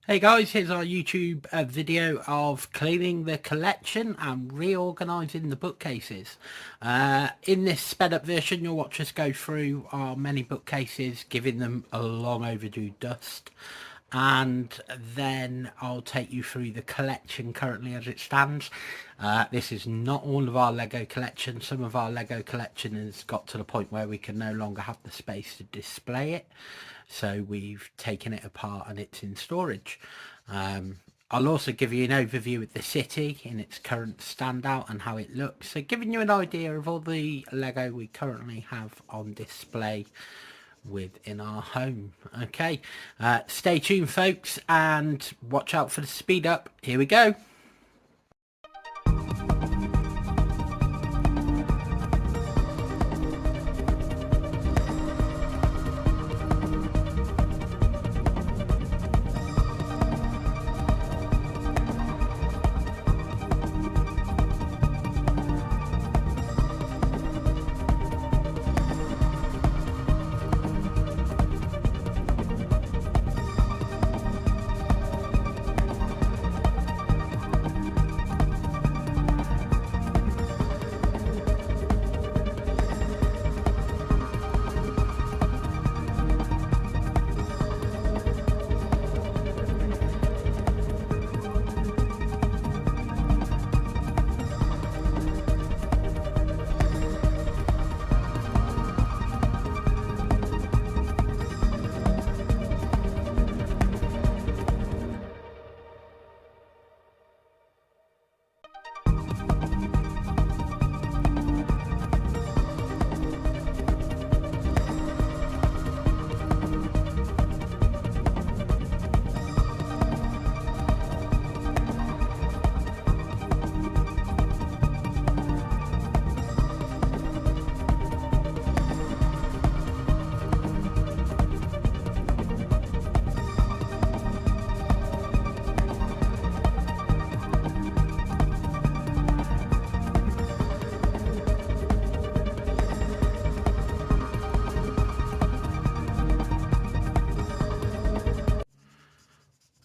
Hey guys, here's our YouTube video of cleaning the collection and reorganising the bookcases. In this sped up version, you'll watch us go through our many bookcases, giving them a long overdue dust. And then I'll take you through the collection currently as it stands. This is not all of our Lego collection. Some of our Lego collection has got to the point where we can no longer have the space to display it. So we've taken it apart and it's in storage. I'll also give you an overview of the city in its current standout and how it looks. So giving you an idea of all the Lego we currently have on display within our home. Okay, stay tuned folks and watch out for the speed up. Here we go.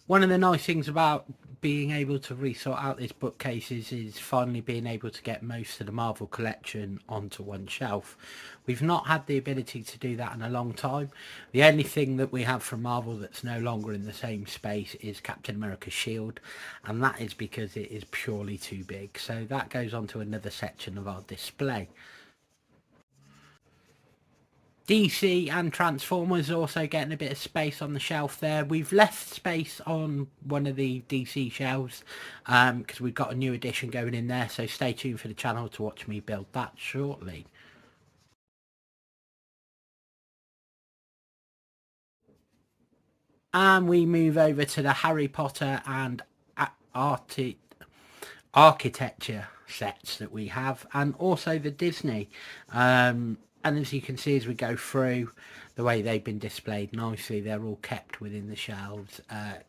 One of the nice things about being able to resort out these bookcases is finally being able to get most of the Marvel collection onto one shelf. We've not had the ability to do that in a long time. The only thing that we have from Marvel that's no longer in the same space is Captain America's shield, and that is because it is purely too big. So that goes on to another section of our display. DC and Transformers also getting a bit of space on the shelf there. We've left space on one of the DC shelves because we've got a new edition going in there, so stay tuned for the channel to watch me build that shortly. And we move over to the Harry Potter and architecture sets that we have, and also the Disney. And as you can see as we go through the way they've been displayed nicely, they're all kept within the shelves.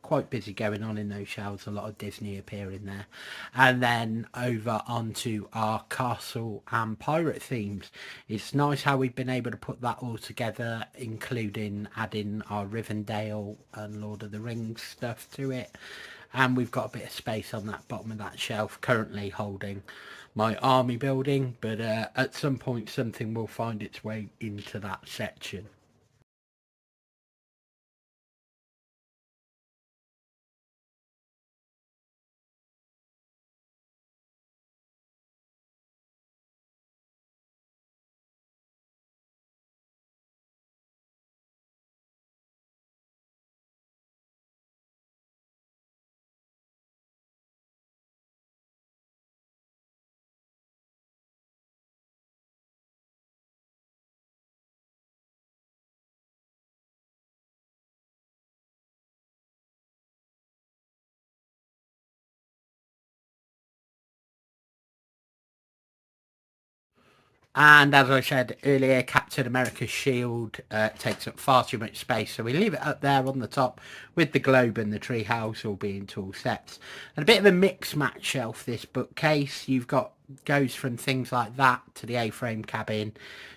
Quite busy going on in those shelves, a lot of Disney appearing there. And then over onto our castle and pirate themes. It's nice how we've been able to put that all together, including adding our Rivendell and Lord of the Rings stuff to it. And we've got a bit of space on that bottom of that shelf currently holding my army building, but at some point something will find its way into that section. And as I said earlier, Captain America's shield takes up far too much space, so we leave it up there on the top with the globe and the treehouse all being tool sets. And a bit of a mix match shelf, this bookcase. You've got goes from things like that to the A-frame cabin,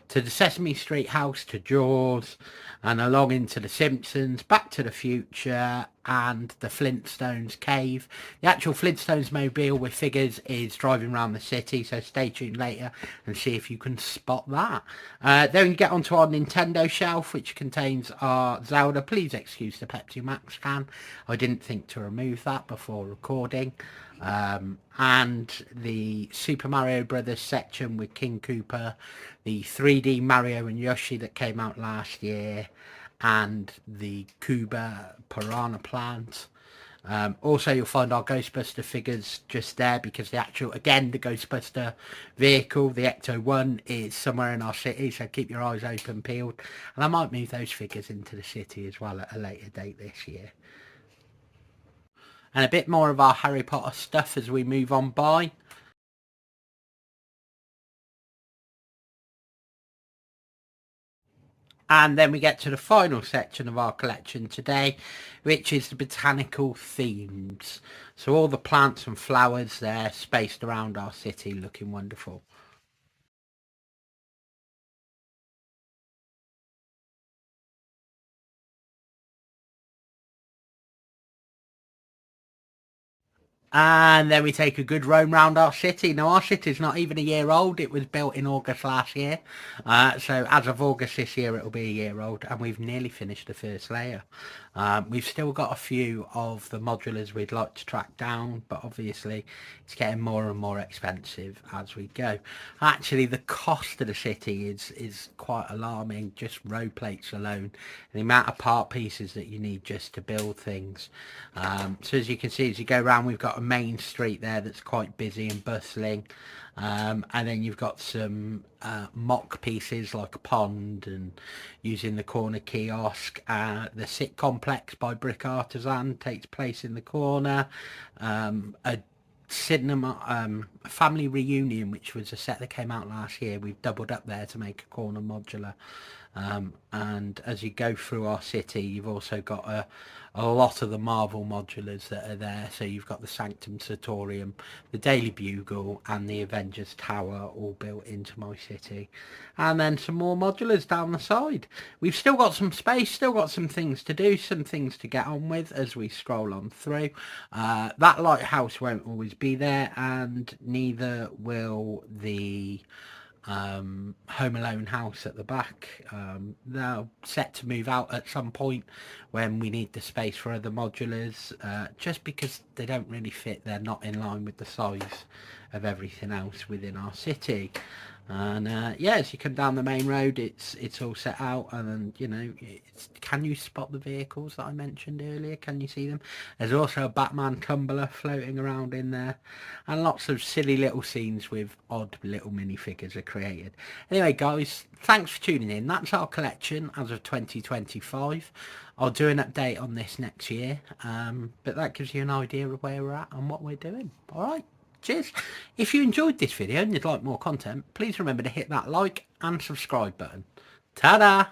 to the Sesame Street house, to Jaws, and along into the Simpsons, Back to the Future, and the Flintstones cave. The actual Flintstones mobile with figures is driving around the city, so stay tuned later and see if you can spot that. Then we get onto our Nintendo shelf, which contains our Zelda. Please excuse the Pepsi Max can. I didn't think to remove that before recording. And the Super Mario Brothers section with King Koopa, the 3D Mario and Yoshi that came out last year, and the Cuba Piranha Plant. Also, you'll find our Ghostbuster figures just there, because the actual, again, the Ghostbuster vehicle, the Ecto-1, is somewhere in our city, so keep your eyes open, peeled. And I might move those figures into the city as well at a later date this year. And a bit more of our Harry Potter stuff as we move on by. And then we get to the final section of our collection today, which is the botanical themes. So all the plants and flowers there spaced around our city, looking wonderful. And then we take a good roam round our city. Now, our city's not even a year old. It was built in August last year. So as of August this year, it'll be a year old. And we've nearly finished the first layer. We've still got a few of the modulars we'd like to track down. But obviously, it's getting more and more expensive as we go. Actually, the cost of the city is quite alarming. Just road plates alone. The amount of part pieces that you need just to build things. So as you can see, as you go around, we've got a main street there that's quite busy and bustling, and then you've got some mock pieces like a pond, and using the corner kiosk. The Sit Complex by Brick Artisan takes place in the corner. A cinema, Family Reunion, which was a set that came out last year, we've doubled up there to make a corner modular. And as you go through our city, you've also got a lot of the Marvel modulars that are there. So you've got the Sanctum Satorium, the Daily Bugle, and the Avengers Tower all built into my city. And then some more modulars down the side. We've still got some space, still got some things to do, some things to get on with as we stroll on through. That lighthouse won't always be there, and neither will the Home Alone house at the back. They're set to move out at some point when we need the space for other modulars, just because they don't really fit. They're not in line with the size of everything else within our city. And yeah, as you come down the main road, it's all set out, and then, you know, can you spot the vehicles that I mentioned earlier? Can you see them? There's also a Batman tumbler floating around in there, and lots of silly little scenes with odd little minifigures are created. Anyway, guys, thanks for tuning in. That's our collection as of 2025. I'll do an update on this next year, but that gives you an idea of where we're at and what we're doing. All right. Cheers. If you enjoyed this video and you'd like more content, please remember to hit that like and subscribe button. Ta-da!